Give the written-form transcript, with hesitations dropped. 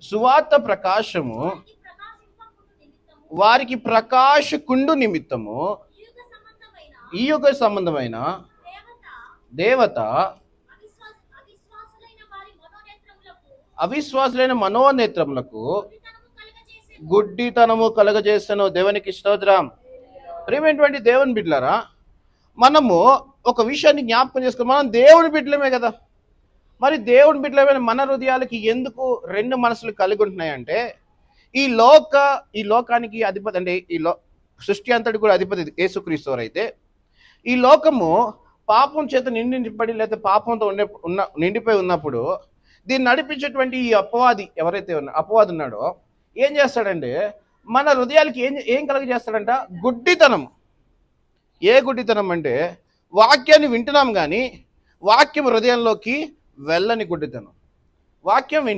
సువార్త ప్రకాశము వారికి ప్రకాశకుండు నిమిత్తము ఈ యుగ సంబంధమైన దేవత అవిశ్వాసులైన మనోనేత్రములకు గుడ్డితనము కలగజేస్తాను. దేవునికి స్తోత్రం. ప్రియమైనటువంటి దేవుని బిడ్డలారా, మనము ఒక విషయాన్ని జ్ఞాపకం చేసుకుని, మనం దేవుని బిడ్డలమే కదా. మరి దేవుని బిడ్డలమైన మన హృదయాలకి ఎందుకు రెండు మనసులు కలిగి ఉంటున్నాయంటే, ఈ లోకానికి అధిపతి అంటే సృష్టి అంతటి కూడా అధిపతి యేసుక్రీస్తు అయితే, ఈ లోకము పాపం చేత నిండిపడి లేదా పాపంతో నిండిపోయి ఉన్నప్పుడు దీన్ని నడిపించేటువంటి ఈ అపవాది ఎవరైతే అపవాది ఉన్నాడో ఏం చేస్తాడంటే, మన హృదయాలకి ఏం కలగజేస్తాడంట? గుడ్డితనం. ఏ గుడ్డితనం అంటే, వాక్యాన్ని వింటున్నాం కానీ వాక్యం హృదయంలోకి వెళ్ళని గుడ్డితనం. వాక్యం వింటాం.